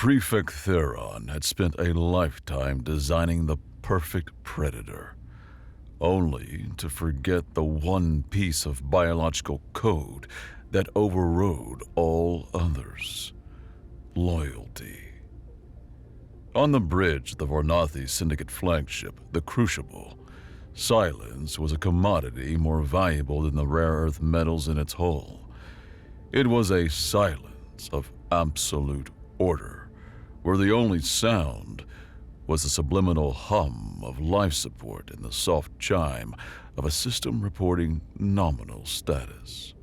Prefect Theron had spent a lifetime designing the perfect predator, only to forget the one piece of biological code that overrode all others: loyalty. On the bridge of the Varnathi Syndicate flagship, the Crucible, silence was a commodity more valuable than the rare earth metals in its hull. It was a silence of absolute order, where the only sound was the subliminal hum of life support and the soft chime of a system reporting nominal status.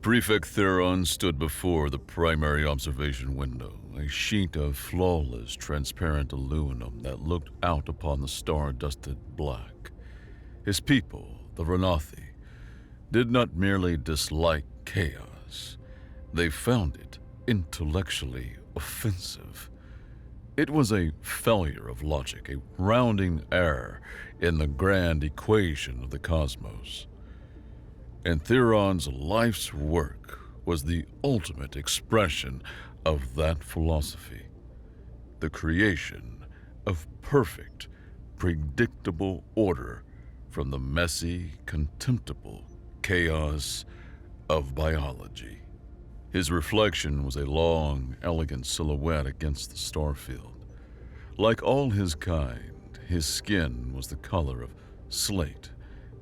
Prefect Theron stood before the primary observation window, a sheet of flawless, transparent aluminum that looked out upon the star-dusted black. His people, the Varnathi, did not merely dislike chaos. They found it intellectually offensive. It was a failure of logic, a rounding error in the grand equation of the cosmos. And Theron's life's work was the ultimate expression of that philosophy, the creation of perfect, predictable order from the messy, contemptible chaos of biology. His reflection was a long, elegant silhouette against the starfield. Like all his kind, his skin was the color of slate,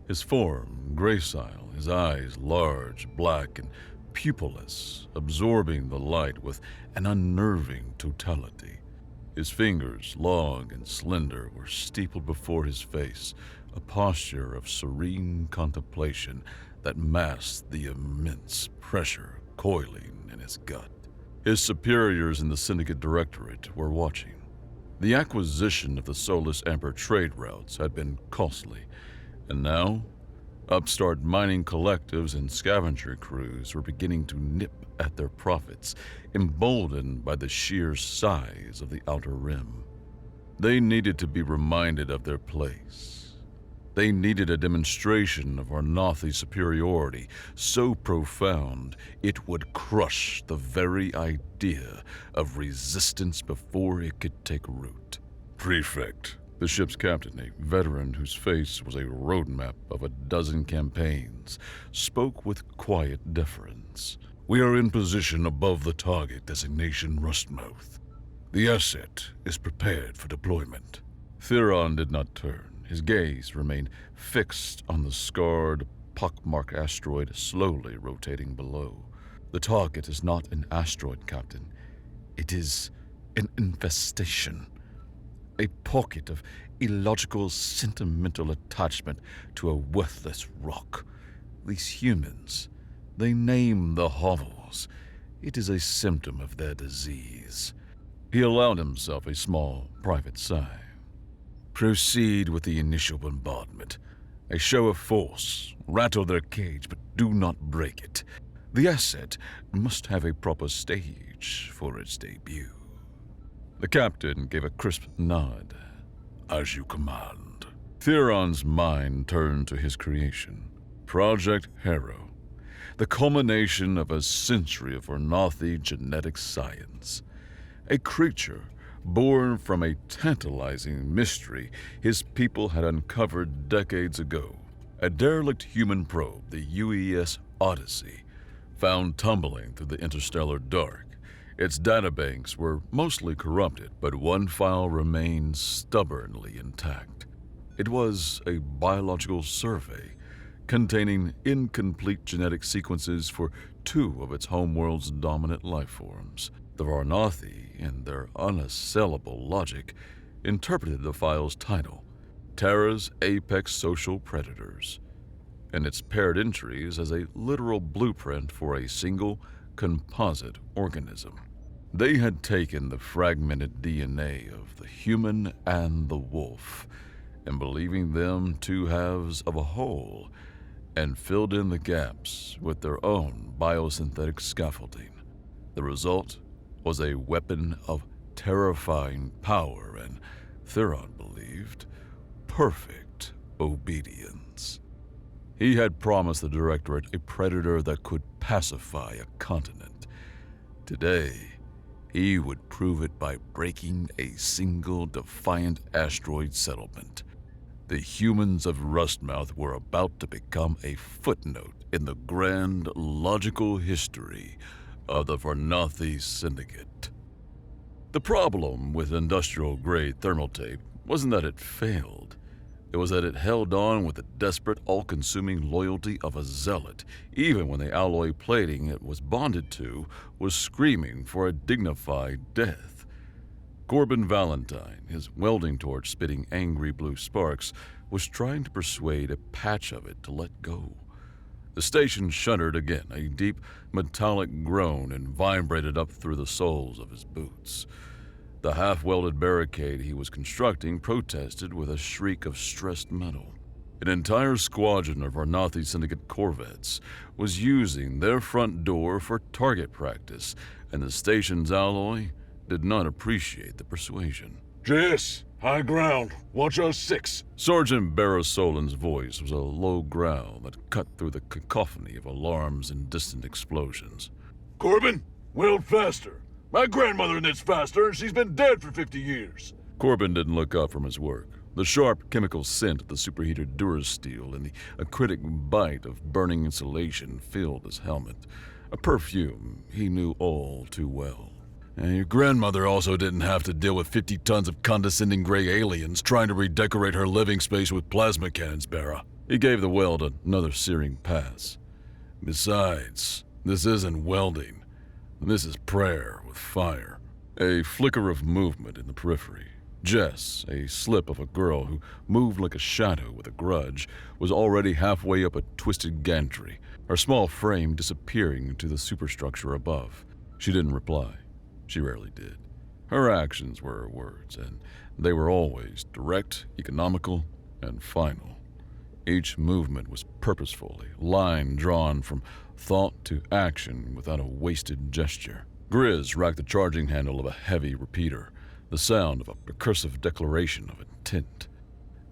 his form gracile, his eyes large, black, and pupilless, absorbing the light with an unnerving totality. His fingers, long and slender, were steepled before his face, a posture of serene contemplation that masked the immense pressure coiling in his gut. His superiors in the Syndicate Directorate were watching. The acquisition of the Solus Amber trade routes had been costly, and now upstart mining collectives and scavenger crews were beginning to nip at their profits, emboldened by the sheer size of the Outer Rim. They needed to be reminded of their place. They needed a demonstration of Varnathi superiority so profound it would crush the very idea of resistance before it could take root. Prefect, the ship's captain, a veteran whose face was a roadmap of a dozen campaigns, spoke with quiet deference. We are in position above the target designation Rustmouth. The asset is prepared for deployment. Theron did not turn. His gaze remained fixed on the scarred, pockmarked asteroid slowly rotating below. The target is not an asteroid, Captain. It is an infestation. A pocket of illogical, sentimental attachment to a worthless rock. These humans, they name the hovels. It is a symptom of their disease. He allowed himself a small, private sigh. Proceed with the initial bombardment. A show of force. Rattle their cage, but do not break it. The asset must have a proper stage for its debut. The captain gave a crisp nod. As you command. Theron's mind turned to his creation, Project Harrow, the culmination of a century of Varnathi genetic science. A creature born from a tantalizing mystery his people had uncovered decades ago. A derelict human probe, the UES Odyssey, found tumbling through the interstellar dark. Its databanks were mostly corrupted, but one file remained stubbornly intact. It was a biological survey containing incomplete genetic sequences for two of its homeworld's dominant life forms. The Varnathi, in their unassailable logic, interpreted the file's title, Terra's Apex Social Predators, and its paired entries as a literal blueprint for a single composite organism. They had taken the fragmented DNA of the human and the wolf, and believing them two halves of a whole, and filled in the gaps with their own biosynthetic scaffolding. The result was a weapon of terrifying power and, Theron believed, perfect obedience. He had promised the Directorate a predator that could pacify a continent. Today, He would prove it by breaking a single defiant asteroid settlement. The humans of Rustmouth were about to become a footnote in the grand logical history of the Varnathi Syndicate. The problem with industrial-grade thermal tape wasn't that it failed. It was that it held on with the desperate, all-consuming loyalty of a zealot, even when the alloy plating it was bonded to was screaming for a dignified death. Corbin Valentine, his welding torch spitting angry blue sparks, was trying to persuade a patch of it to let go. The station shuddered again, a deep, metallic groan, and vibrated up through the soles of his boots. The half-welded barricade he was constructing protested with a shriek of stressed metal. An entire squadron of Varnathi Syndicate corvettes was using their front door for target practice, and the station's alloy did not appreciate the persuasion. JS, high ground. Watch our 6. Sergeant Barrasolin's voice was a low growl that cut through the cacophony of alarms and distant explosions. Corbin, weld faster. My grandmother knits faster, and she's been dead for 50 years. Corbin didn't look up from his work. The sharp chemical scent of the superheated Durasteel and the acritic bite of burning insulation filled his helmet, a perfume he knew all too well. And your grandmother also didn't have to deal with 50 tons of condescending gray aliens trying to redecorate her living space with plasma cannons, Barra. He gave the weld another searing pass. Besides, this isn't welding. This is prayer with fire. A flicker of movement in the periphery. Jess, a slip of a girl who moved like a shadow with a grudge, was already halfway up a twisted gantry, her small frame disappearing into the superstructure above. She didn't reply. She rarely did. Her actions were her words, and they were always direct, economical, and final. Each movement was purposeful, a line drawn from thought to action without a wasted gesture. Grizz racked the charging handle of a heavy repeater, the sound of a percussive declaration of intent.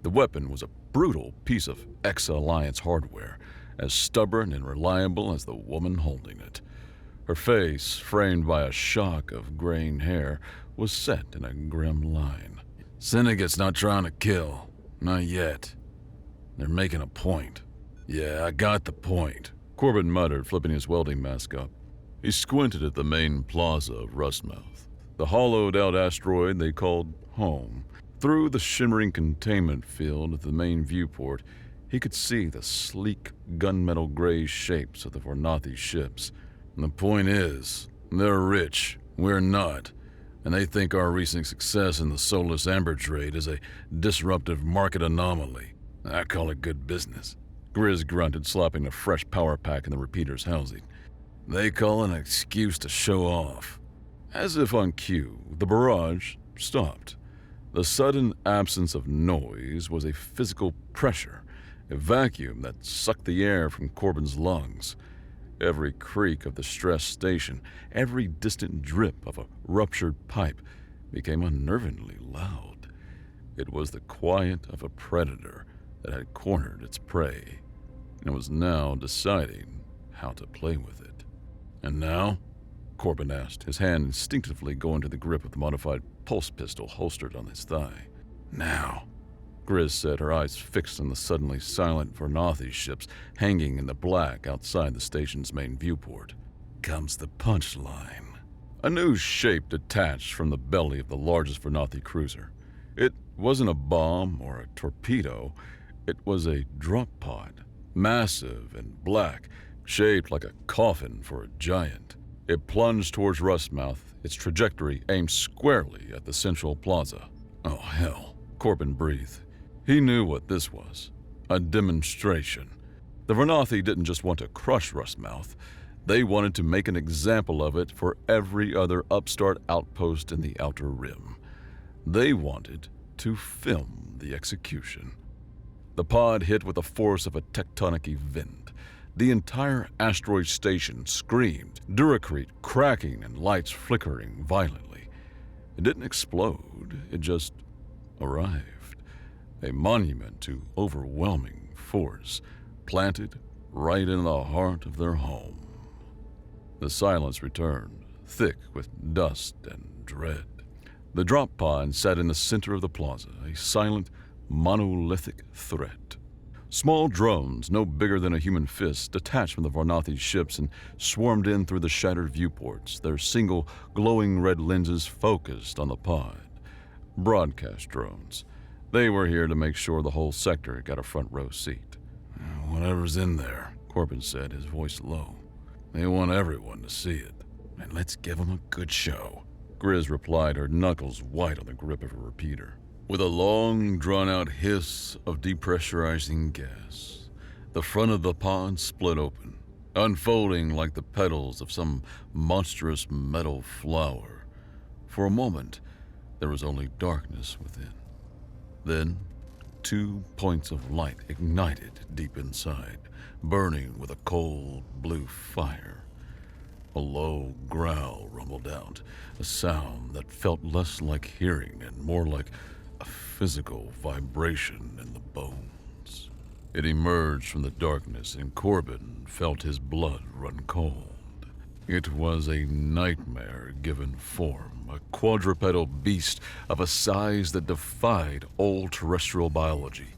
The weapon was a brutal piece of ex-Alliance hardware, as stubborn and reliable as the woman holding it. Her face, framed by a shock of graying hair, was set in a grim line. Syndicate's not trying to kill. Not yet. They're making a point. Yeah, I got the point, Corbin muttered, flipping his welding mask up. He squinted at the main plaza of Rustmouth, the hollowed-out asteroid they called home. Through the shimmering containment field at the main viewport, he could see the sleek, gunmetal gray shapes of the Varnathi ships. And the point is, they're rich, we're not, and they think our recent success in the soulless amber trade is a disruptive market anomaly. I call it good business. Grizz grunted, slapping a fresh power pack in the repeater's housing. They call it an excuse to show off. As if on cue, the barrage stopped. The sudden absence of noise was a physical pressure, a vacuum that sucked the air from Corbin's lungs. Every creak of the stressed station, every distant drip of a ruptured pipe became unnervingly loud. It was the quiet of a predator that had cornered its prey, and was now deciding how to play with it. And now? Corbin asked, his hand instinctively going to the grip of the modified pulse pistol holstered on his thigh. Now, Grizz said, her eyes fixed on the suddenly silent Varnathi ships hanging in the black outside the station's main viewport. Comes the punchline. A new shape detached from the belly of the largest Varnathi cruiser. It wasn't a bomb or a torpedo. It was a drop pod, massive and black, shaped like a coffin for a giant. It plunged towards Rustmouth, its trajectory aimed squarely at the central plaza. Oh, hell, Corbin breathed. He knew what this was, a demonstration. The Varnathi didn't just want to crush Rustmouth. They wanted to make an example of it for every other upstart outpost in the Outer Rim. They wanted to film the execution. The pod hit with the force of a tectonic event. The entire asteroid station screamed, Duracrete cracking and lights flickering violently. It didn't explode, it just arrived. A monument to overwhelming force, planted right in the heart of their home. The silence returned, thick with dust and dread. The drop pod sat in the center of the plaza, a silent, monolithic threat. Small drones, no bigger than a human fist, detached from the Varnathi's ships and swarmed in through the shattered viewports, their single, glowing red lenses focused on the pod. Broadcast drones. They were here to make sure the whole sector got a front row seat. "Whatever's in there," Corbin said, his voice low. "They want everyone to see it. And let's give them a good show." Grizz replied, her knuckles white on the grip of her repeater. With a long, drawn-out hiss of depressurizing gas, the front of the pod split open, unfolding like the petals of some monstrous metal flower. For a moment, there was only darkness within. Then, 2 points of light ignited deep inside, burning with a cold blue fire. A low growl rumbled out, a sound that felt less like hearing and more like a physical vibration in the bones. It emerged from the darkness, and Corbin felt his blood run cold. It was a nightmare given form, a quadrupedal beast of a size that defied all terrestrial biology,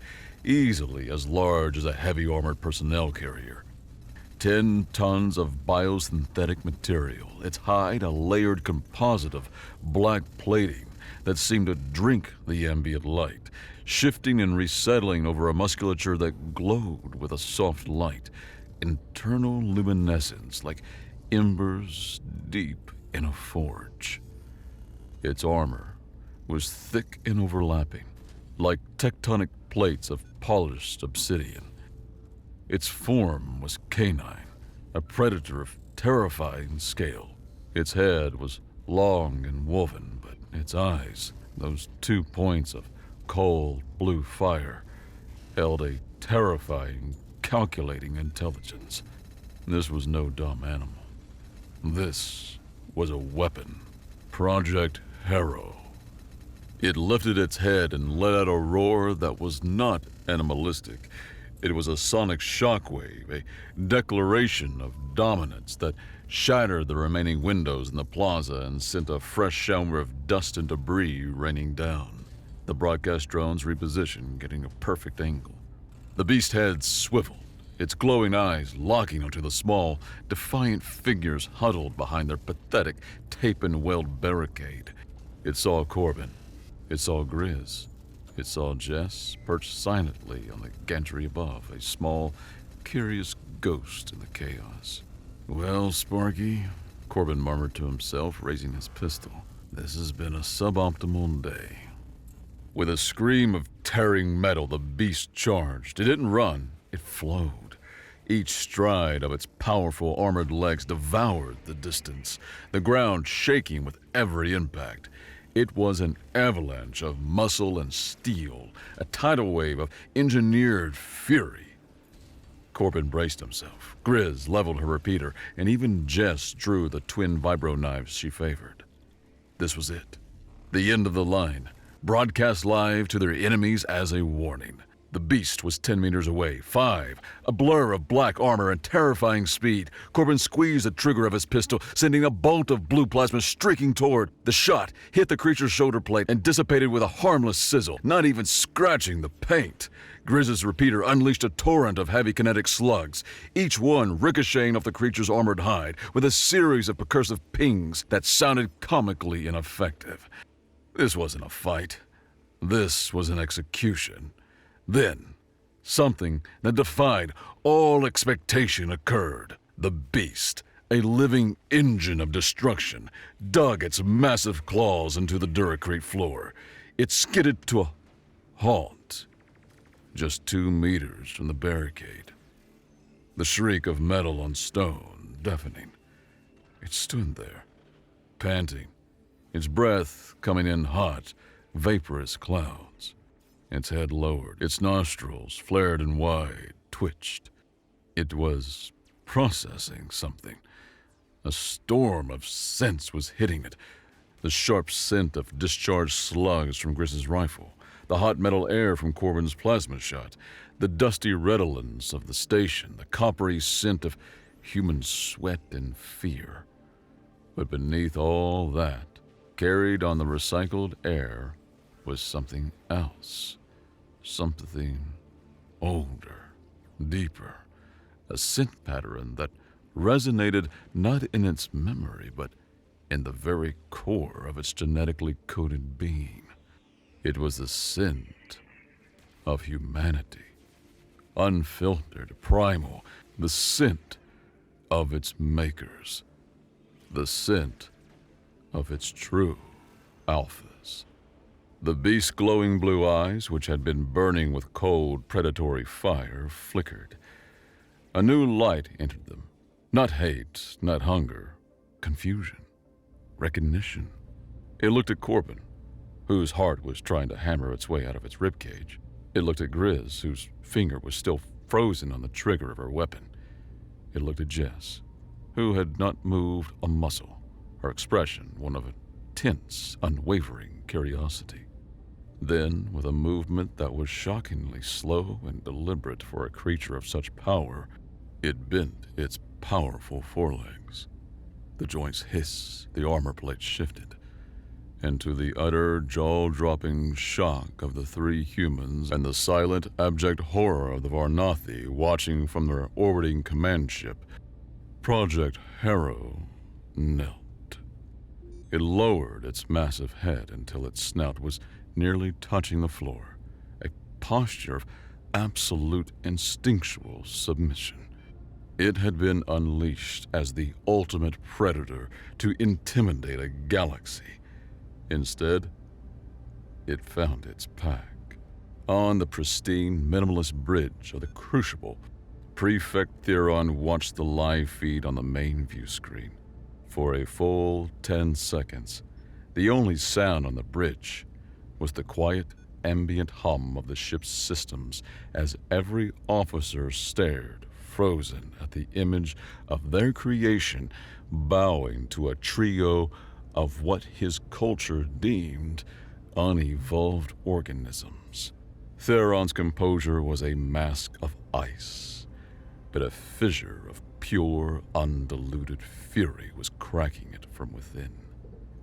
easily as large as a heavy armored personnel carrier. 10 tons of biosynthetic material, its hide a layered composite of black plating that seemed to drink the ambient light, shifting and resettling over a musculature that glowed with a soft light, internal luminescence like embers deep in a forge. Its armor was thick and overlapping, like tectonic plates of polished obsidian. Its form was canine, a predator of terrifying scale. Its head was long and woven, but its eyes, those 2 points of cold blue fire, held a terrifying, calculating intelligence. This was no dumb animal. This was a weapon. Project Harrow. It lifted its head and let out a roar that was not animalistic. It was a sonic shockwave, a declaration of dominance that shattered the remaining windows in the plaza and sent a fresh shower of dust and debris raining down. The broadcast drones repositioned, getting a perfect angle. The beast's head swiveled, its glowing eyes locking onto the small, defiant figures huddled behind their pathetic tape-and-weld barricade. It saw Corbin. It saw Grizz. It saw Jess perched silently on the gantry above, a small, curious ghost in the chaos. "Well, Sparky," Corbin murmured to himself, raising his pistol, "this has been a suboptimal day." With a scream of tearing metal, the beast charged. It didn't run, it flowed. Each stride of its powerful armored legs devoured the distance, the ground shaking with every impact. It was an avalanche of muscle and steel, a tidal wave of engineered fury. Corbin braced himself. Grizz leveled her repeater, and even Jess drew the twin vibro knives she favored. This was it. The end of the line, broadcast live to their enemies as a warning. The beast was 10 meters away, 5, a blur of black armor and terrifying speed. Corbin squeezed the trigger of his pistol, sending a bolt of blue plasma streaking toward. The shot hit the creature's shoulder plate and dissipated with a harmless sizzle, not even scratching the paint. Grizz's repeater unleashed a torrent of heavy kinetic slugs, each one ricocheting off the creature's armored hide with a series of percussive pings that sounded comically ineffective. This wasn't a fight. This was an execution. Then, something that defied all expectation occurred. The beast, a living engine of destruction, dug its massive claws into the Duracrete floor. It skidded to a halt, just 2 meters from the barricade. The shriek of metal on stone, deafening. It stood there, panting, its breath coming in hot, vaporous clouds. Its head lowered, its nostrils, flared and wide, twitched. It was processing something. A storm of scents was hitting it. The sharp scent of discharged slugs from Griss's rifle, the hot metal air from Corbin's plasma shot, the dusty redolence of the station, the coppery scent of human sweat and fear. But beneath all that, carried on the recycled air, was something else. Something older, deeper, a scent pattern that resonated not in its memory, but in the very core of its genetically coded being. It was the scent of humanity, unfiltered, primal, the scent of its makers, the scent of its true alphas. The beast's glowing blue eyes, which had been burning with cold, predatory fire, flickered. A new light entered them. Not hate, not hunger, confusion, recognition. It looked at Corbin, whose heart was trying to hammer its way out of its ribcage. It looked at Grizz, whose finger was still frozen on the trigger of her weapon. It looked at Jess, who had not moved a muscle, her expression one of tense, unwavering curiosity. Then, with a movement that was shockingly slow and deliberate for a creature of such power, it bent its powerful forelegs. The joints hissed, the armor plate shifted, and to the utter, jaw-dropping shock of the three humans and the silent, abject horror of the Varnathi watching from their orbiting command ship, Project Harrow knelt. It lowered its massive head until its snout was nearly touching the floor, a posture of absolute instinctual submission. It had been unleashed as the ultimate predator to intimidate a galaxy. Instead, it found its pack. On the pristine, minimalist bridge of the Crucible, Prefect Theron watched the live feed on the main view screen. For a full 10 seconds, the only sound on the bridge was the quiet, ambient hum of the ship's systems as every officer stared, frozen at the image of their creation, bowing to a trio of what his culture deemed unevolved organisms. Theron's composure was a mask of ice, but a fissure of pure, undiluted fury was cracking it from within.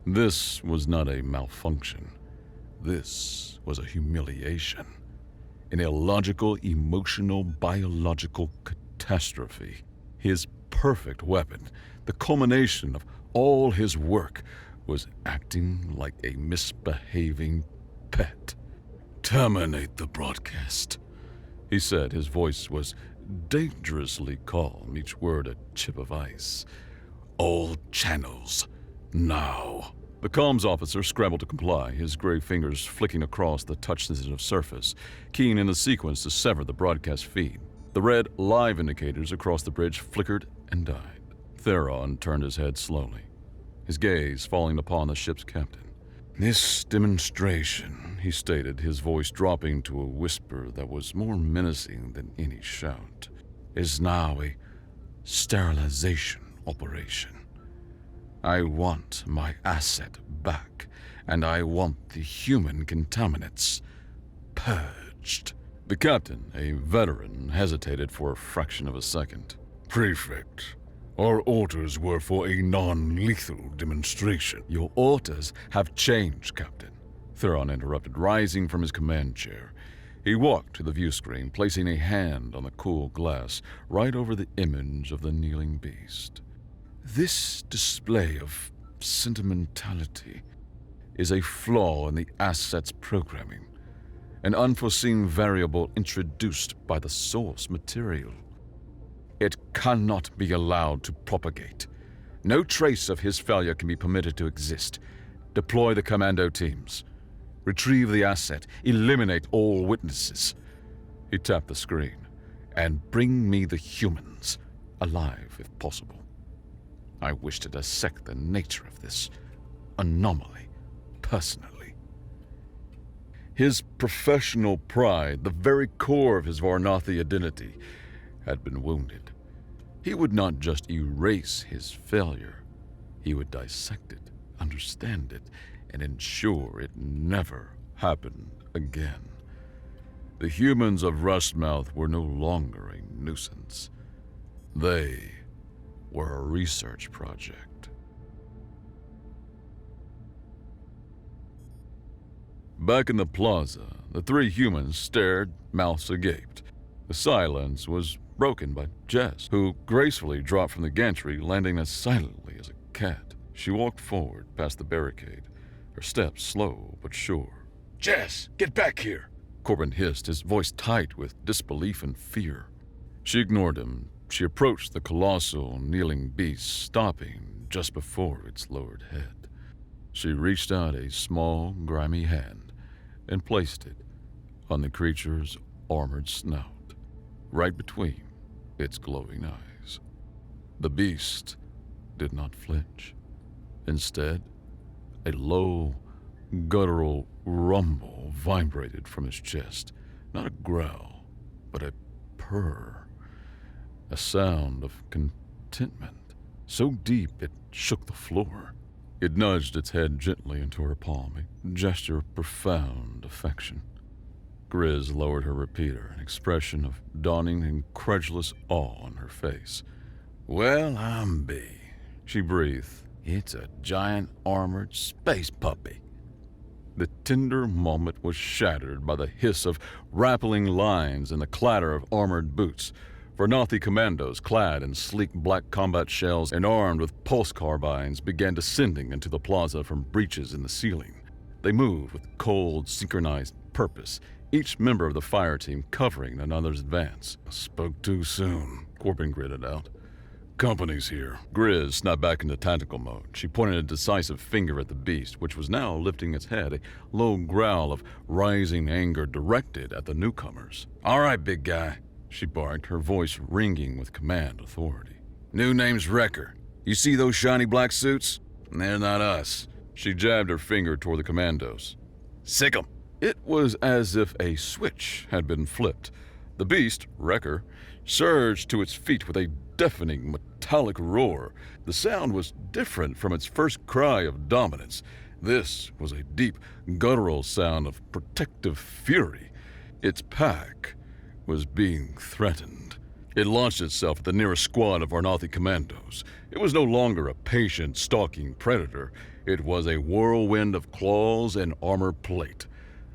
This was not a malfunction. This was a humiliation. An illogical, emotional, biological catastrophe. His perfect weapon, the culmination of all his work, was acting like a misbehaving pet. "Terminate the broadcast," he said. His voice was dangerously calm, each word a chip of ice. "All channels, now." The comms officer scrambled to comply, his gray fingers flicking across the touch-sensitive surface, keying in a sequence to sever the broadcast feed. The red live indicators across the bridge flickered and died. Theron turned his head slowly, his gaze falling upon the ship's captain. "This demonstration," he stated, his voice dropping to a whisper that was more menacing than any shout, "is now a sterilization operation. I want my asset back, and I want the human contaminants purged." The captain, a veteran, hesitated for a fraction of a second. "Prefect, our orders were for a non-lethal demonstration." "Your orders have changed, Captain," Theron interrupted, rising from his command chair. He walked to the view screen, placing a hand on the cool glass right over the image of the kneeling beast. "This display of sentimentality is a flaw in the asset's programming, an unforeseen variable introduced by the source material. It cannot be allowed to propagate. No trace of his failure can be permitted to exist. Deploy the commando teams. Retrieve the asset. Eliminate all witnesses." He tapped the screen. "And bring me the humans, alive if possible. I wish to dissect the nature of this anomaly personally." His professional pride, the very core of his Varnathi identity, had been wounded. He would not just erase his failure. He would dissect it, understand it, and ensure it never happened again. The humans of Rustmouth were no longer a nuisance. They were a research project. Back in the plaza, the three humans stared, mouths agape. The silence was broken by Jess, who gracefully dropped from the gantry, landing as silently as a cat. She walked forward past the barricade, her steps slow but sure. Jess, get back here! Corbin hissed, his voice tight with disbelief and fear. She ignored him. She approached the colossal, kneeling beast, stopping just before its lowered head. She reached out a small, grimy hand and placed it on the creature's armored snout, right between its glowing eyes. The beast did not flinch. Instead, a low, guttural rumble vibrated from his chest. Not a growl, but a purr. A sound of contentment, so deep it shook the floor. It nudged its head gently into her palm, a gesture of profound affection. Grizz lowered her repeater, an expression of dawning incredulous awe on her face. "Well, I'm B," she breathed. "It's a giant armored space puppy." The tender moment was shattered by the hiss of rappelling lines and the clatter of armored boots. Vernathi commandos, clad in sleek black combat shells and armed with pulse carbines, began descending into the plaza from breaches in the ceiling. They moved with cold, synchronized purpose, each member of the fire team covering another's advance. "Spoke too soon," Corbin gritted out. "Company's here." Grizz snapped back into tactical mode. She pointed a decisive finger at the beast, which was now lifting its head, a low growl of rising anger directed at the newcomers. "All right, big guy," she barked, her voice ringing with command authority. "New name's Wrecker. You see those shiny black suits? They're not us." She jabbed her finger toward the commandos. "Sick 'em." It was as if a switch had been flipped. The beast, Wrecker, surged to its feet with a deafening metallic roar. The sound was different from its first cry of dominance. This was a deep, guttural sound of protective fury. Its pack was being threatened. It launched itself at the nearest squad of Vernathi commandos. It was no longer a patient, stalking predator. It was a whirlwind of claws and armor plate.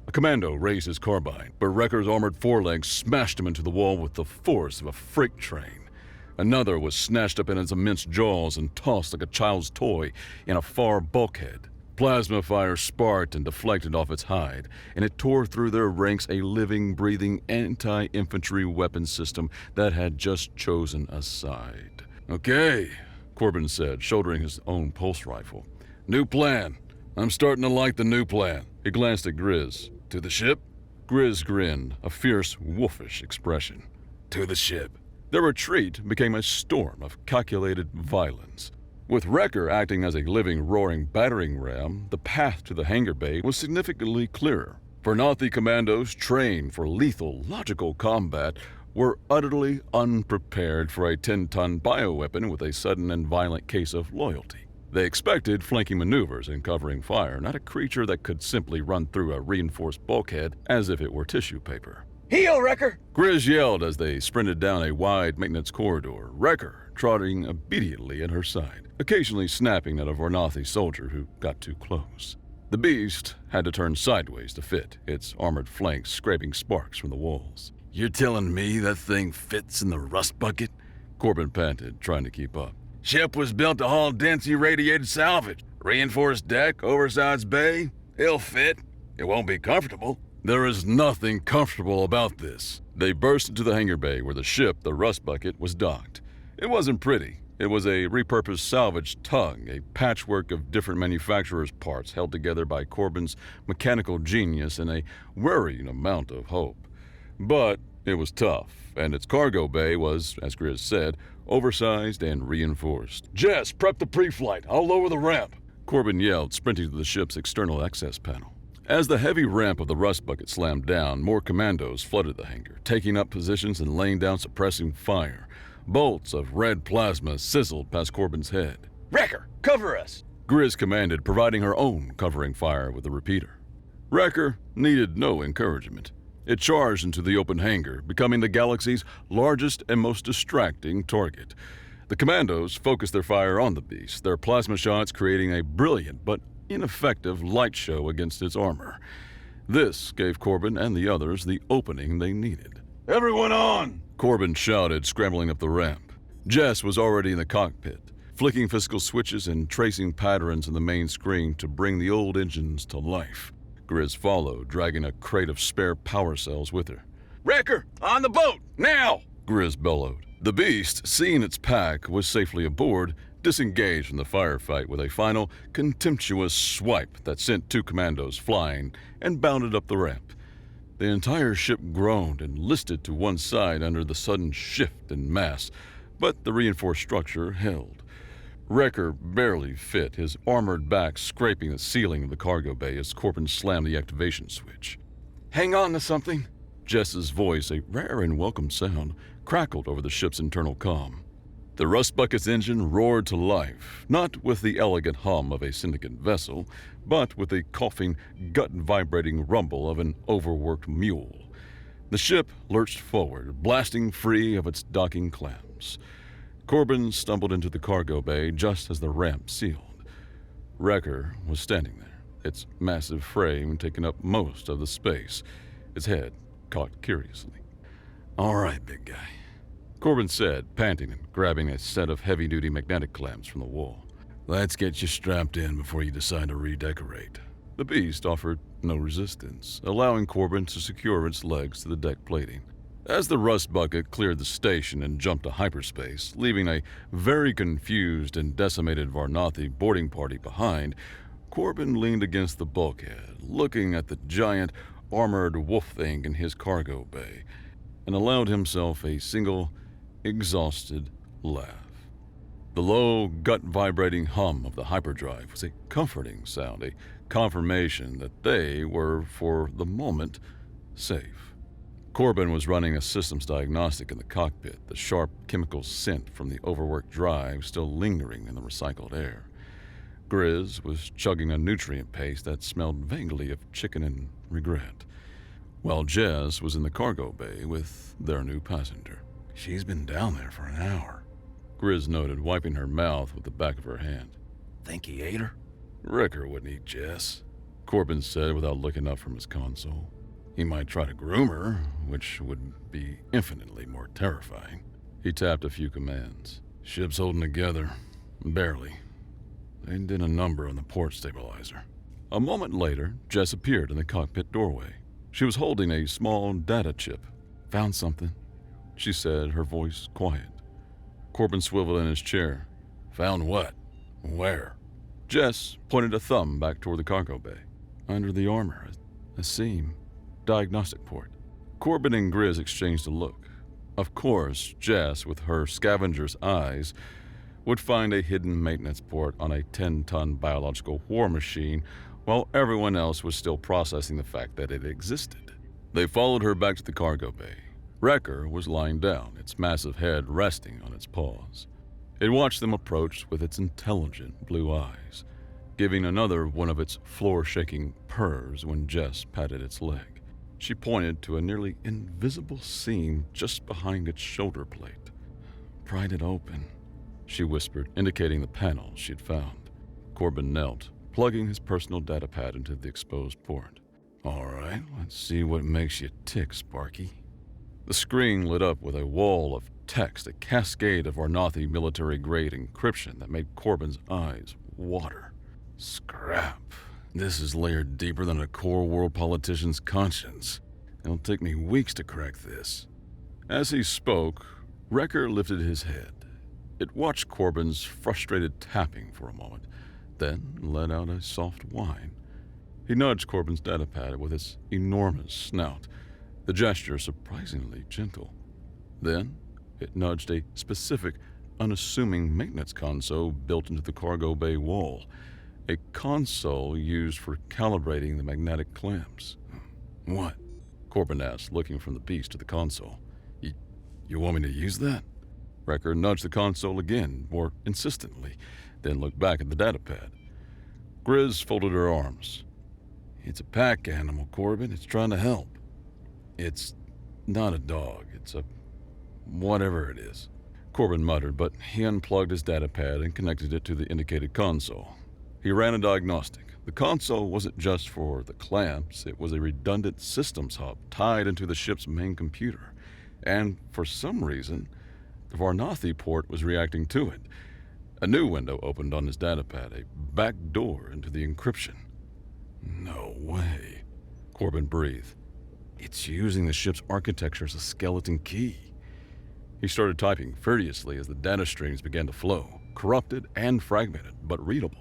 A commando raised his carbine, but Wrecker's armored forelegs smashed him into the wall with the force of a freight train. Another was snatched up in its immense jaws and tossed like a child's toy in a far bulkhead. Plasma fire sparked and deflected off its hide, and it tore through their ranks a living, breathing anti-infantry weapon system that had just chosen a side. "Okay," Corbin said, shouldering his own pulse rifle. "New plan. I'm starting to like the new plan." He glanced at Grizz. "To the ship?" Grizz grinned, a fierce, wolfish expression. "To the ship." Their retreat became a storm of calculated violence. With Wrecker acting as a living, roaring battering ram, the path to the hangar bay was significantly clearer. Vernathi commandos, trained for lethal, logical combat, were utterly unprepared for a 10-ton bioweapon with a sudden and violent case of loyalty. They expected flanking maneuvers and covering fire, not a creature that could simply run through a reinforced bulkhead as if it were tissue paper. "Heel, Wrecker!" Grizz yelled as they sprinted down a wide maintenance corridor, Wrecker trotting obediently at her side, occasionally snapping at a Vernathi soldier who got too close. The beast had to turn sideways to fit, its armored flanks scraping sparks from the walls. "You're telling me that thing fits in the rust bucket?" Corbin panted, trying to keep up. "Ship was built to haul dense irradiated salvage. Reinforced deck, oversized bay. It'll fit. It won't be comfortable." "There is nothing comfortable about this." They burst into the hangar bay where the ship, the rust bucket, was docked. It wasn't pretty. It was a repurposed salvage tug, a patchwork of different manufacturers' parts held together by Corbin's mechanical genius and a worrying amount of hope. But it was tough, and its cargo bay was, as Grizz said, oversized and reinforced. Jess, prep the pre-flight. I'll lower the ramp. Corbin yelled, sprinting to the ship's external access panel. As the heavy ramp of the rust bucket slammed down, more commandos flooded the hangar, taking up positions and laying down suppressing fire. Bolts of red plasma sizzled past Corbin's head. "Wrecker, cover us!" Grizz commanded, providing her own covering fire with the repeater. Wrecker needed no encouragement. It charged into the open hangar, becoming the galaxy's largest and most distracting target. The commandos focused their fire on the beast, their plasma shots creating a brilliant but ineffective light show against its armor. This gave Corbin and the others the opening they needed. Everyone on! Corbin shouted, scrambling up the ramp. Jess was already in the cockpit, flicking physical switches and tracing patterns in the main screen to bring the old engines to life. Grizz followed, dragging a crate of spare power cells with her. Wrecker, on the boat, now! Grizz bellowed. The beast, seeing its pack was safely aboard, disengaged from the firefight with a final, contemptuous swipe that sent 2 commandos flying and bounded up the ramp. The entire ship groaned and listed to one side under the sudden shift in mass, but the reinforced structure held. Wrecker barely fit, his armored back scraping the ceiling of the cargo bay as Corbin slammed the activation switch. Hang on to something. Jess's voice, a rare and welcome sound, crackled over the ship's internal comm. The Rust Bucket's engine roared to life, not with the elegant hum of a Syndicate vessel, but with the coughing, gut-vibrating rumble of an overworked mule. The ship lurched forward, blasting free of its docking clamps. Corbin stumbled into the cargo bay just as the ramp sealed. Wrecker was standing there, its massive frame taking up most of the space, its head cocked curiously. "All right, big guy," Corbin said, panting and grabbing a set of heavy-duty magnetic clamps from the wall. "Let's get you strapped in before you decide to redecorate." The beast offered no resistance, allowing Corbin to secure its legs to the deck plating. As the Rust Bucket cleared the station and jumped to hyperspace, leaving a very confused and decimated Varnathi boarding party behind, Corbin leaned against the bulkhead, looking at the giant, armored wolf thing in his cargo bay, and allowed himself a single, exhausted laugh. The low, gut-vibrating hum of the hyperdrive was a comforting sound, a confirmation that they were, for the moment, safe. Corbin was running a systems diagnostic in the cockpit, the sharp chemical scent from the overworked drive still lingering in the recycled air. Grizz was chugging a nutrient paste that smelled vaguely of chicken and regret, while Jess was in the cargo bay with their new passenger. "She's been down there for an hour," Grizz noted, wiping her mouth with the back of her hand. "Think he ate her?" "Wrecker wouldn't eat Jess," Corbin said without looking up from his console. "He might try to groom her, which would be infinitely more terrifying." He tapped a few commands. "Ship's holding together. Barely. They did a number on the port stabilizer." A moment later, Jess appeared in the cockpit doorway. She was holding a small data chip. "Found something," she said, her voice quiet. Corbin swiveled in his chair. "Found what? Where?" Jess pointed a thumb back toward the cargo bay. "Under the armor, a seam. Diagnostic port." Corbin and Grizz exchanged a look. Of course, Jess, with her scavenger's eyes, would find a hidden maintenance port on a 10-ton biological war machine, while everyone else was still processing the fact that it existed. They followed her back to the cargo bay. Wrecker was lying down, its massive head resting on its paws. It watched them approach with its intelligent blue eyes, giving another one of its floor-shaking purrs when Jess patted its leg. She pointed to a nearly invisible seam just behind its shoulder plate. "Pried it open," she whispered, indicating the panel she'd found. Corbin knelt, plugging his personal data pad into the exposed port. "All right, let's see what makes you tick, Sparky." The screen lit up with a wall of text, a cascade of Varnathi military-grade encryption that made Corbin's eyes water. "Scrap. This is layered deeper than a core world politician's conscience. It'll take me weeks to crack this." As he spoke, Wrecker lifted his head. It watched Corbin's frustrated tapping for a moment, then let out a soft whine. He nudged Corbin's datapad with its enormous snout, the gesture surprisingly gentle. Then it nudged a specific, unassuming maintenance console built into the cargo bay wall, a console used for calibrating the magnetic clamps. "What?" Corbin asked, looking from the beast to the console. You want me to use that?" Wrecker nudged the console again, more insistently, then looked back at the datapad. Grizz folded her arms. "It's a pack animal, Corbin. It's trying to help. It's not a dog. It's a whatever it is." Corbin muttered, but he unplugged his datapad and connected it to the indicated console. He ran a diagnostic. The console wasn't just for the clamps, it was a redundant systems hub tied into the ship's main computer. And for some reason, the Varnathi port was reacting to it. A new window opened on his datapad, a back door into the encryption. No way, Corbin breathed. It's using the ship's architecture as a skeleton key. He started typing furiously as the data streams began to flow, corrupted and fragmented, but readable.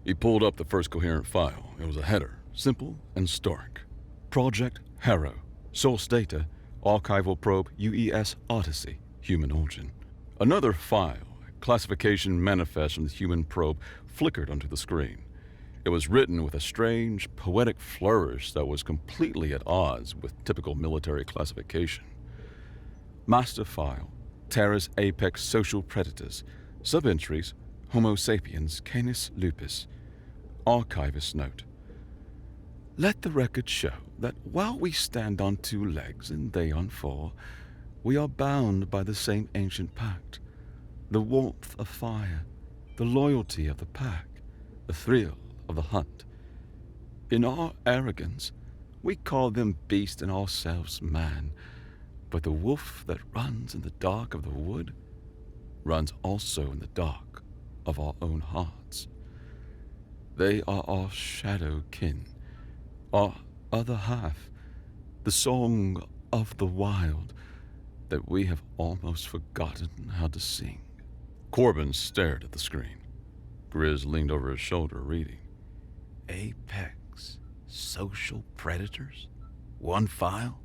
He pulled up the first coherent file. It was a header, simple and stark. Project Harrow, source data, archival probe UES Odyssey, human origin. Another file, a classification manifest from the human probe, flickered onto the screen. It was written with a strange, poetic flourish that was completely at odds with typical military classification. Master file, Terra's apex social predators, subentries, Homo sapiens canis lupus. Archivist note. Let the record show that while we stand on two legs and they on four, we are bound by the same ancient pact. The warmth of fire, the loyalty of the pack, the thrill of the hunt. In our arrogance, we call them beast and ourselves man, but the wolf that runs in the dark of the wood runs also in the dark of our own hearts. They are our shadow kin, our other half, the song of the wild that we have almost forgotten how to sing. Corbin stared at the screen. Grizz leaned over his shoulder, reading. Apex social predators? One file?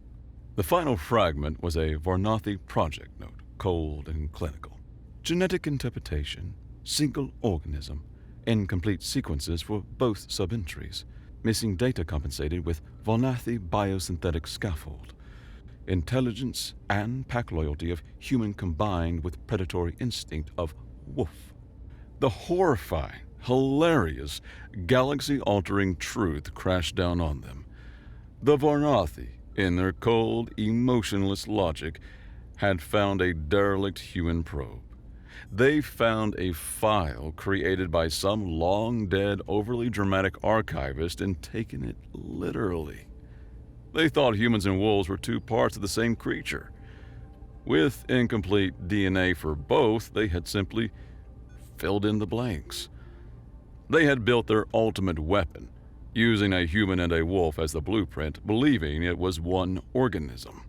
The final fragment was a Varnathi project note, cold and clinical. Genetic interpretation, single organism, incomplete sequences for both subentries, missing data compensated with Varnathi biosynthetic scaffold, intelligence and pack loyalty of human combined with predatory instinct of wolf. The horrifying, hilarious, galaxy-altering truth crashed down on them. The Varnathi, in their cold, emotionless logic, had found a derelict human probe. They found a file created by some long-dead, overly dramatic archivist and taken it literally. They thought humans and wolves were two parts of the same creature. With incomplete DNA for both, they had simply filled in the blanks. They had built their ultimate weapon, using a human and a wolf as the blueprint, believing it was one organism.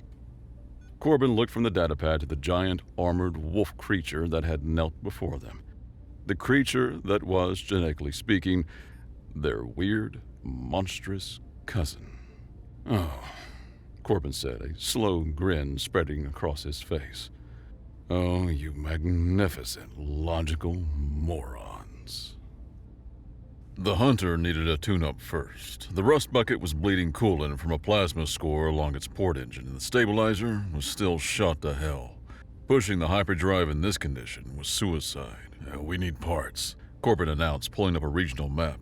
Corbin looked from the datapad to the giant, armored wolf creature that had knelt before them. The creature that was, genetically speaking, their weird, monstrous cousin. Oh, Corbin said, a slow grin spreading across his face. Oh, you magnificent, logical morons. The hunter needed a tune-up first. The rust bucket was bleeding coolant from a plasma score along its port engine, and the stabilizer was still shot to hell. Pushing the hyperdrive in this condition was suicide. We need parts, Corbin announced, pulling up a regional map.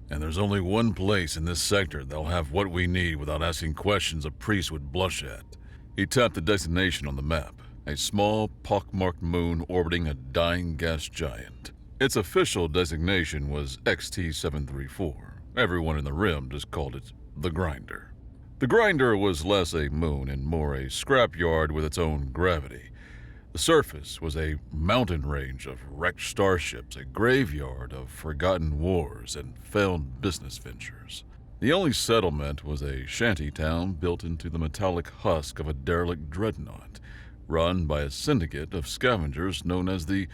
And there's only one place in this sector that'll have what we need without asking questions a priest would blush at. He tapped the designation on the map, a small, pockmarked moon orbiting a dying gas giant. Its official designation was XT-734. Everyone in the Rim just called it the Grinder. The Grinder was less a moon and more a scrapyard with its own gravity. The surface was a mountain range of wrecked starships, a graveyard of forgotten wars and failed business ventures. The only settlement was a shanty town built into the metallic husk of a derelict dreadnought, run by a syndicate of scavengers known as the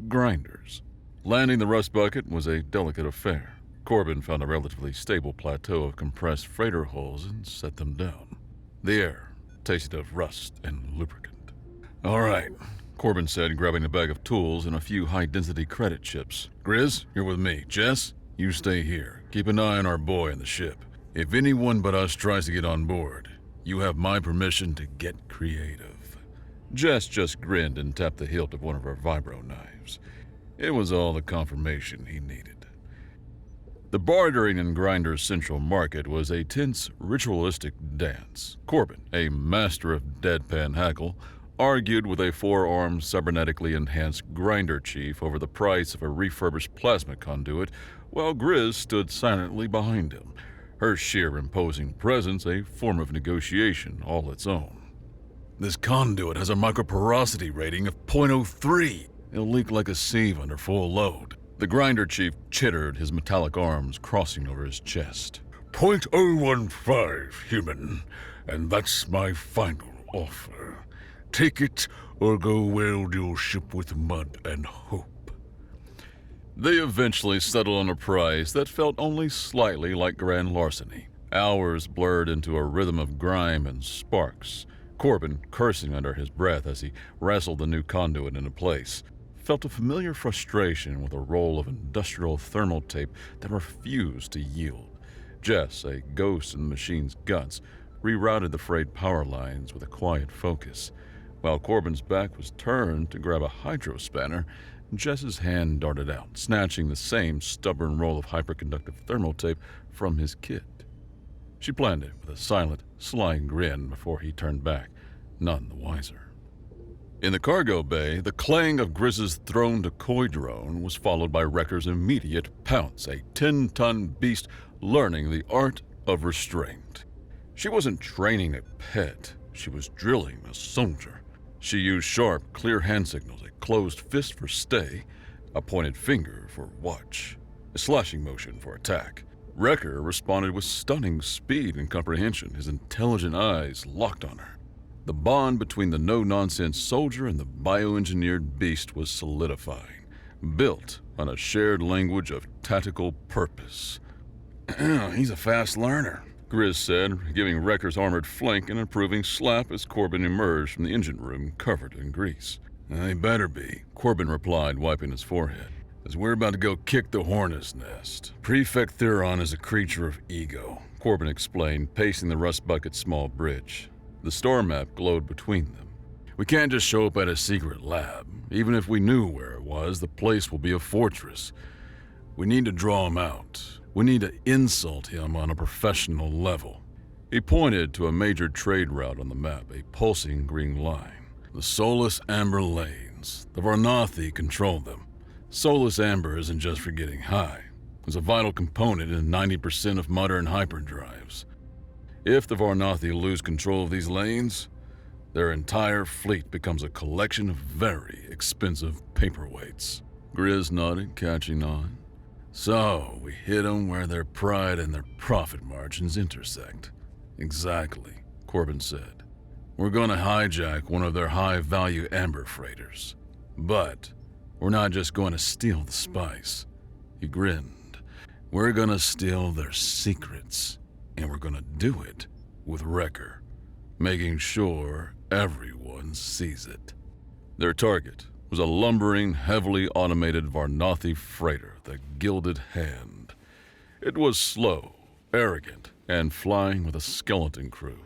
Grinders. Landing the rust bucket was a delicate affair. Corbin found a relatively stable plateau of compressed freighter hulls and set them down. The air tasted of rust and lubricant. All right, Corbin said, grabbing a bag of tools and a few high-density credit chips. Grizz, you're with me. Jess, you stay here. Keep an eye on our boy and the ship. If anyone but us tries to get on board, you have my permission to get creative. Jess just grinned and tapped the hilt of one of her vibro knives. It was all the confirmation he needed. The bartering in Grinder's central market was a tense, ritualistic dance. Corbin, a master of deadpan haggle, argued with a four-armed, cybernetically enhanced grinder chief over the price of a refurbished plasma conduit, while Grizz stood silently behind him, her sheer imposing presence a form of negotiation all its own. This conduit has a microporosity rating of .03. It'll leak like a sieve under full load. The grinder chief chittered, his metallic arms crossing over his chest. .015, human, and that's my final offer. Take it or go weld your ship with mud and hope. They eventually settled on a price that felt only slightly like grand larceny. Hours blurred into a rhythm of grime and sparks. Corbin, cursing under his breath as he wrestled the new conduit into place, felt a familiar frustration with a roll of industrial thermal tape that refused to yield. Jess, a ghost in the machine's guts, rerouted the frayed power lines with a quiet focus. While Corbin's back was turned to grab a hydro spanner, Jess's hand darted out, snatching the same stubborn roll of hyperconductive thermal tape from his kit. She planned it with a silent, sly grin before he turned back, none the wiser. In the cargo bay, the clang of Grizz's thrown decoy drone was followed by Wrecker's immediate pounce, a 10-ton beast learning the art of restraint. She wasn't training a pet, she was drilling a soldier. She used sharp, clear hand signals, a closed fist for stay, a pointed finger for watch, a slashing motion for attack. Wrecker responded with stunning speed and comprehension, his intelligent eyes locked on her. The bond between the no-nonsense soldier and the bioengineered beast was solidifying, built on a shared language of tactical purpose. He's a fast learner, Grizz said, giving Wrecker's armored flank an approving slap as Corbin emerged from the engine room covered in grease. They better be, Corbin replied, wiping his forehead. as we're about to go kick the hornet's nest. Prefect Theron is a creature of ego, Corbin explained, pacing the Rust Bucket's small bridge. The star map glowed between them. We can't just show up at a secret lab. Even if we knew where it was, the place will be a fortress. We need to draw him out. We need to insult him on a professional level. He pointed to a major trade route on the map, a pulsing green line. The Solus Amber lanes. The Varnathi control them. Solus Amber isn't just for getting high. It's a vital component in 90% of modern hyperdrives. If the Varnathi lose control of these lanes, their entire fleet becomes a collection of very expensive paperweights. Grizz nodded, catching on. So, we hit them where their pride and their profit margins intersect. Exactly, Corbin said. We're gonna hijack one of their high-value amber freighters. But we're not just going to steal the spice. He grinned. We're gonna steal their secrets. And we're gonna do it with Wrecker, making sure everyone sees it. Their target was a lumbering, heavily automated Varnathi freighter, the Gilded Hand. It was slow, arrogant, and flying with a skeleton crew.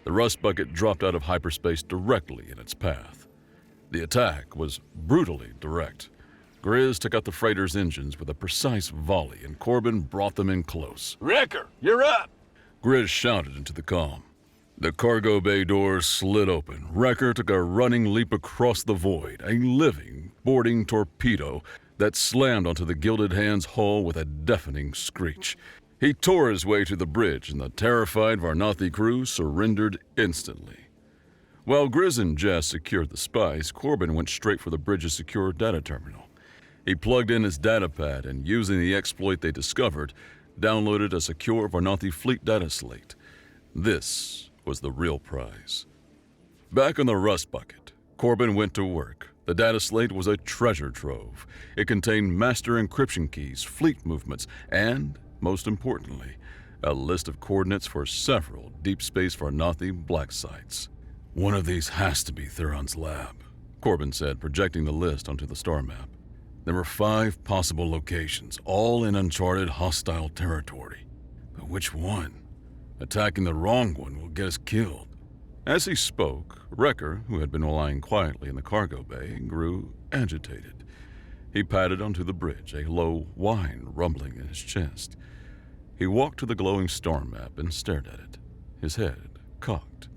The Rust Bucket dropped out of hyperspace directly in its path. The attack was brutally direct. Grizz took out the freighter's engines with a precise volley, and Corbin brought them in close. Wrecker, you're up! Grizz shouted into the comm. The cargo bay doors slid open. Wrecker took a running leap across the void, a living, boarding torpedo that slammed onto the Gilded Hand's hull with a deafening screech. He tore his way to the bridge, and the terrified Varnathi crew surrendered instantly. While Grizz and Jess secured the spice, Corbin went straight for the bridge's secure data terminal. He plugged in his datapad and, using the exploit they discovered, downloaded a secure Varnathi fleet data slate. This was the real prize. Back on the Rust Bucket, Corbin went to work. The data slate was a treasure trove. It contained master encryption keys, fleet movements, and, most importantly, a list of coordinates for several deep space Varnathi black sites. One of these has to be Theron's lab, Corbin said, projecting the list onto the star map. There were 5 possible locations, all in uncharted hostile territory. But which one? Attacking the wrong one will get us killed. As he spoke, Wrecker, who had been lying quietly in the cargo bay, grew agitated. He padded onto the bridge, a low whine rumbling in his chest. He walked to the glowing star map and stared at it, his head cocked.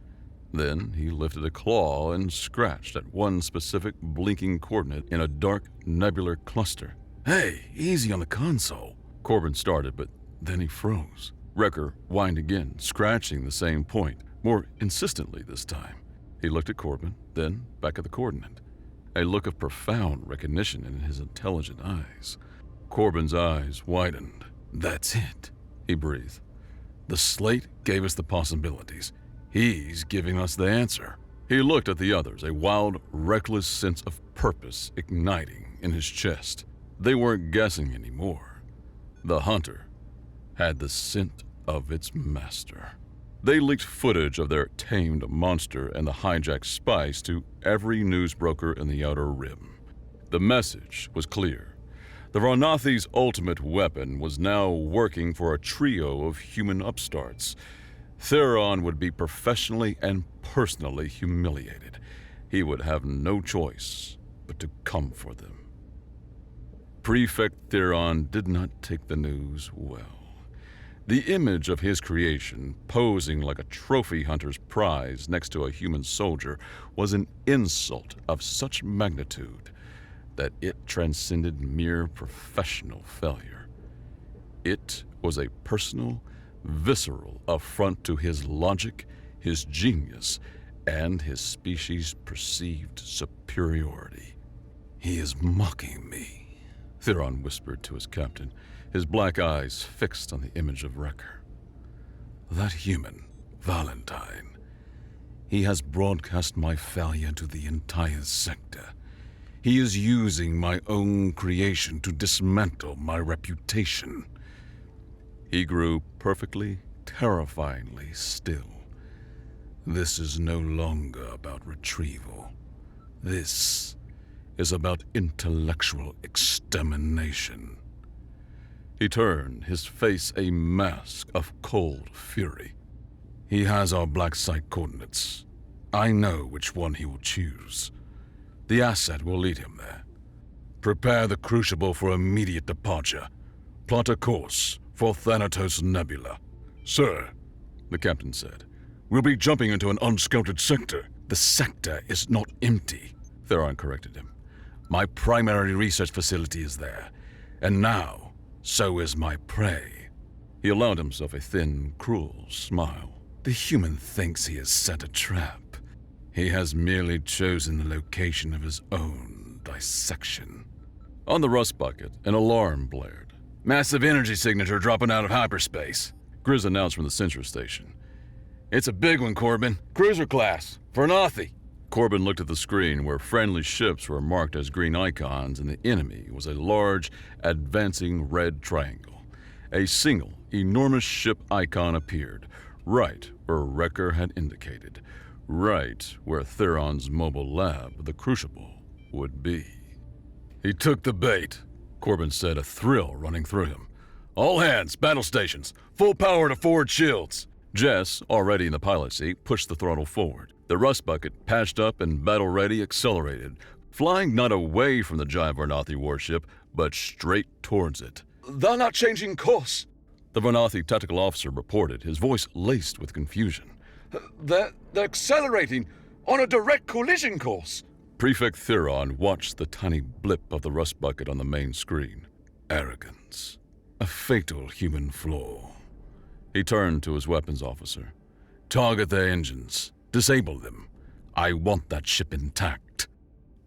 Then he lifted a claw and scratched at one specific blinking coordinate in a dark, nebular cluster. "Hey, easy on the console." Corbin started, but then he froze. Wrecker whined again, scratching the same point, more insistently this time. He looked at Corbin, then back at the coordinate, a look of profound recognition in his intelligent eyes. Corbin's eyes widened. "That's it," he breathed. "The slate gave us the possibilities. He's giving us the answer." He looked at the others, a wild, reckless sense of purpose igniting in his chest. They weren't guessing anymore. The hunter had the scent of its master. They leaked footage of their tamed monster and the hijacked spice to every newsbroker in the Outer Rim. The message was clear. The Varnathi's ultimate weapon was now working for a trio of human upstarts. Theron would be professionally and personally humiliated. He would have no choice but to come for them. Prefect Theron did not take the news well. The image of his creation, posing like a trophy hunter's prize next to a human soldier, was an insult of such magnitude that it transcended mere professional failure. It was a personal, visceral affront to his logic, his genius, and his species' perceived superiority. "He is mocking me," Theron whispered to his captain, his black eyes fixed on the image of Wrecker. "That human, Valentine, he has broadcast my failure to the entire sector. He is using my own creation to dismantle my reputation." He grew perfectly, terrifyingly still. "This is no longer about retrieval. This is about intellectual extermination." He turned, his face a mask of cold fury. "He has our black site coordinates. I know which one he will choose. The asset will lead him there. Prepare the Crucible for immediate departure. Plot a course for Thanatos Nebula." "Sir," the captain said, "we'll be jumping into an unscouted sector." "The sector is not empty," Theron corrected him. "My primary research facility is there, and now so is my prey." He allowed himself a thin, cruel smile. "The human thinks he has set a trap. He has merely chosen the location of his own dissection." On the rust bucket, an alarm blared. "Massive energy signature dropping out of hyperspace," Grizz announced from the sensor station. "It's a big one, Corbin. Cruiser class. Varnathi." Corbin looked at the screen where friendly ships were marked as green icons and the enemy was a large, advancing red triangle. A single, enormous ship icon appeared, right where Wrecker had indicated, right where Theron's mobile lab, the Crucible, would be. "He took the bait," Corbin said, a thrill running through him. "All hands, battle stations, full power to forward shields." Jess, already in the pilot seat, pushed the throttle forward. The rust bucket, patched up and battle-ready, accelerated, flying not away from the giant Varnathi warship, but straight towards it. "They're not changing course," the Varnathi tactical officer reported, his voice laced with confusion. They're accelerating on a direct collision course." Prefect Theron watched the tiny blip of the rust bucket on the main screen. Arrogance. A fatal human flaw. He turned to his weapons officer. "Target their engines. Disable them. I want that ship intact."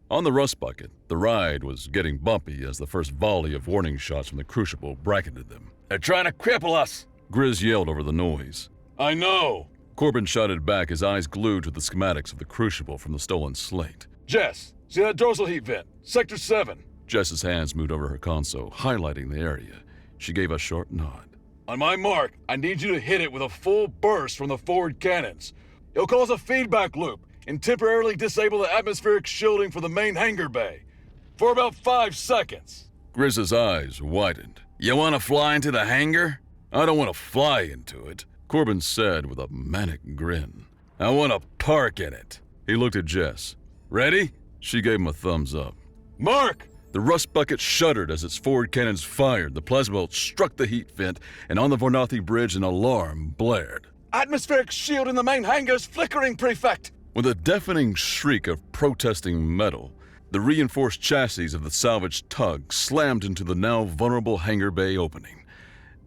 On the rust bucket, the ride was getting bumpy as the first volley of warning shots from the Crucible bracketed them. "They're trying to cripple us," Grizz yelled over the noise. "I know," Corbin shouted back, his eyes glued to the schematics of the Crucible from the stolen slate. "Jess, see that dorsal heat vent? Sector 7. Jess's hands moved over her console, highlighting the area. She gave a short nod. "On my mark, I need you to hit it with a full burst from the forward cannons. It'll cause a feedback loop and temporarily disable the atmospheric shielding for the main hangar bay. For about 5 seconds. Grizz's eyes widened. "You want to fly into the hangar?" "I don't want to fly into it," Corbin said with a manic grin. "I want to park in it." He looked at Jess. "Ready?" She gave him a thumbs up. "Mark!" The rust bucket shuddered as its forward cannons fired. The plasma bolt struck the heat vent, and on the Varnathi bridge an alarm blared. Atmospheric shield in the main hangar's flickering, Prefect! With a deafening shriek of protesting metal, the reinforced chassis of the salvage tug slammed into the now vulnerable hangar bay opening.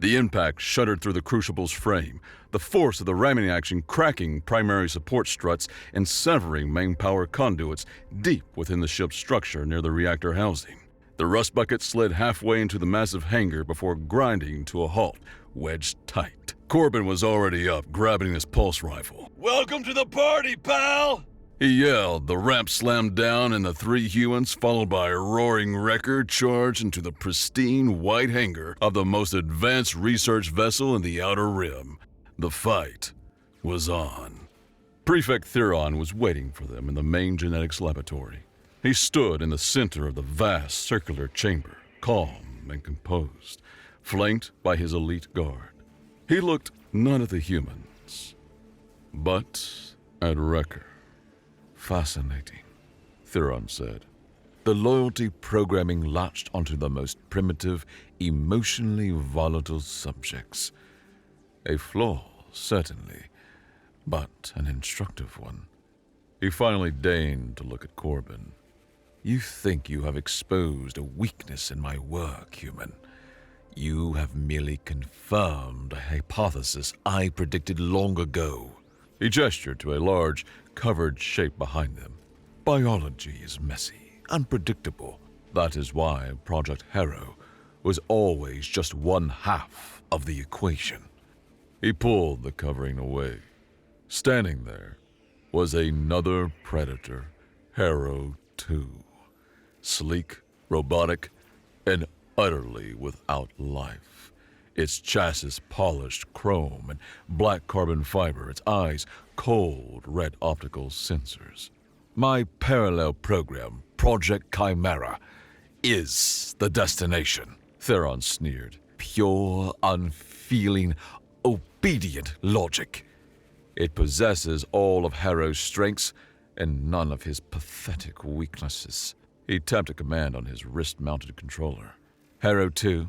The impact shuddered through the crucible's frame, the force of the ramming action cracking primary support struts and severing main power conduits deep within the ship's structure near the reactor housing. The rust bucket slid halfway into the massive hangar before grinding to a halt, wedged tight. Corbin was already up, grabbing his pulse rifle. Welcome to the party, pal! He yelled, the ramp slammed down, and the three humans, followed by a roaring wrecker, charged into the pristine white hangar of the most advanced research vessel in the Outer Rim. The fight was on. Prefect Theron was waiting for them in the main genetics laboratory. He stood in the center of the vast circular chamber, calm and composed, flanked by his elite guard. He looked not at the humans, but at Wrecker. Fascinating, Theron said. The loyalty programming latched onto the most primitive, emotionally volatile subjects. A flaw, certainly, but an instructive one. He finally deigned to look at Corbin. You think you have exposed a weakness in my work, human. You have merely confirmed a hypothesis I predicted long ago. He gestured to a large, covered shape behind them. Biology is messy, unpredictable. That is why Project Harrow was always just one half of the equation. He pulled the covering away. Standing there was another predator, Harrow 2. Sleek, robotic, and utterly without life. Its chassis polished chrome and black carbon fiber, its eyes cold red optical sensors. My parallel program, Project Chimera, is the destination, Theron sneered. Pure, unfeeling, obedient logic. It possesses all of Harrow's strengths and none of his pathetic weaknesses. He tapped a command on his wrist-mounted controller. Harrow 2,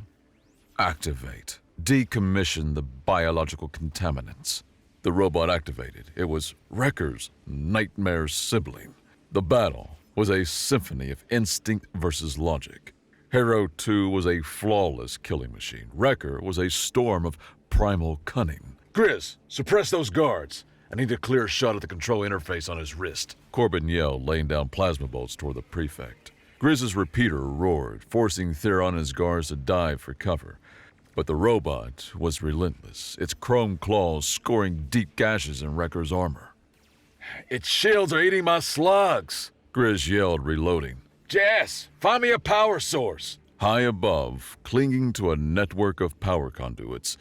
activate. Decommission the biological contaminants. The robot activated. It was Wrecker's nightmare sibling. The battle was a symphony of instinct versus logic. Harrow 2 was a flawless killing machine. Wrecker was a storm of primal cunning. Grizz, suppress those guards. I need a clear shot at the control interface on his wrist. Corbin yelled, laying down plasma bolts toward the prefect. Grizz's repeater roared, forcing Theron and his guards to dive for cover. But the robot was relentless, its chrome claws scoring deep gashes in Wrecker's armor. Its shields are eating my slugs! Grizz yelled, reloading. Jess, find me a power source! High above, clinging to a network of power conduits,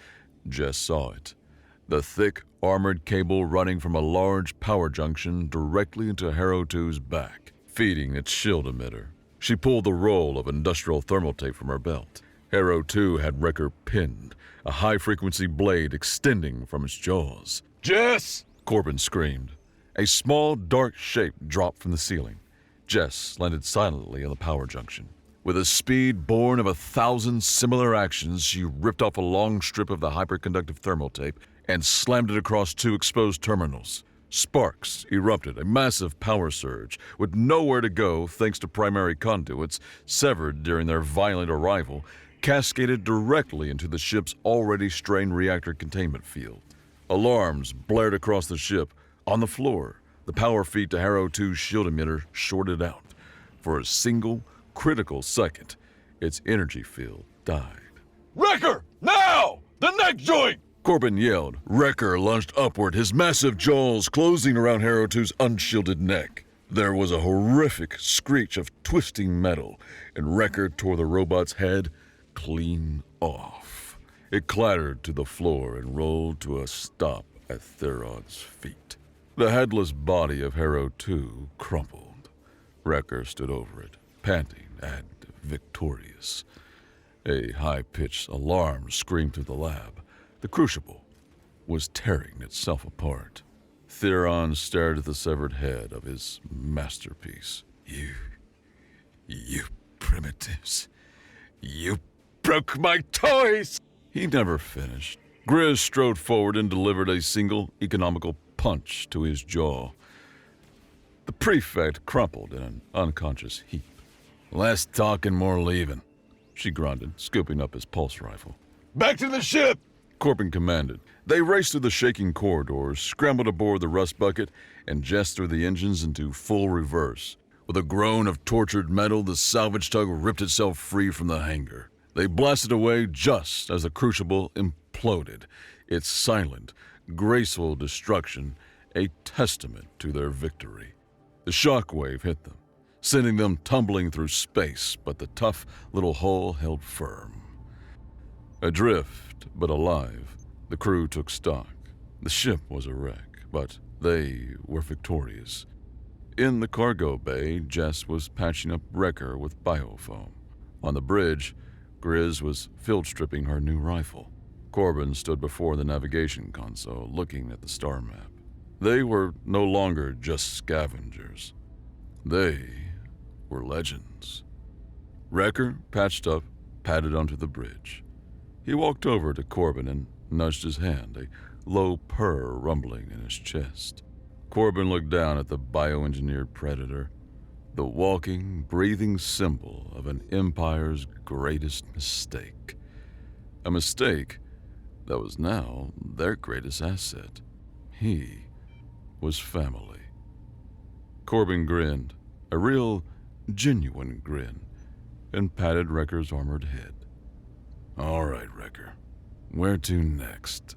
Jess saw it. The thick, armored cable running from a large power junction directly into Harrow 2's back, feeding its shield emitter. She pulled the roll of industrial thermal tape from her belt. Harrow 2 had Wrecker pinned, a high-frequency blade extending from its jaws. Jess! Corbin screamed. A small, dark shape dropped from the ceiling. Jess landed silently on the power junction. With a speed born of 1,000 similar actions, she ripped off a long strip of the hyperconductive thermal tape and slammed it across 2 exposed terminals. Sparks erupted, a massive power surge, with nowhere to go thanks to primary conduits severed during their violent arrival, cascaded directly into the ship's already strained reactor containment field. Alarms blared across the ship. On the floor, the power feed to Harrow 2's shield emitter shorted out. For a single, critical second, its energy field died. Wrecker! Now! The neck joint! Corbin yelled. Wrecker lunged upward, his massive jaws closing around Harrow 2's unshielded neck. There was a horrific screech of twisting metal, and Wrecker tore the robot's head clean off. It clattered to the floor and rolled to a stop at Theron's feet. The headless body of Harrow 2 crumpled. Wrecker stood over it, panting and victorious. A high-pitched alarm screamed through the lab. The crucible was tearing itself apart. Theron stared at the severed head of his masterpiece. You primitives. You broke my toys! He never finished. Grizz strode forward and delivered a single economical punch to his jaw. The prefect crumpled in an unconscious heap. Less talking, more leaving. She grunted, scooping up his pulse rifle. Back to the ship! Corbin commanded. They raced through the shaking corridors, scrambled aboard the rust bucket, and jazzed through the engines into full reverse. With a groan of tortured metal, the salvage tug ripped itself free from the hangar. They blasted away just as the crucible imploded, its silent, graceful destruction a testament to their victory. The shockwave hit them, sending them tumbling through space, but the tough little hull held firm. Adrift, but alive, the crew took stock. The ship was a wreck, but they were victorious. In the cargo bay, Jess was patching up Wrecker with biofoam. On the bridge, Grizz was field stripping her new rifle. Corbin stood before the navigation console, looking at the star map. They were no longer just scavengers. They were legends. Wrecker, patched up, padded onto the bridge. He walked over to Corbin and nudged his hand, a low purr rumbling in his chest. Corbin looked down at the bioengineered predator, the walking, breathing symbol of an empire's greatest mistake. A mistake that was now their greatest asset. He was family. Corbin grinned, a real, genuine grin, and patted Wrecker's armored head. All right, Wrecker. Where to next?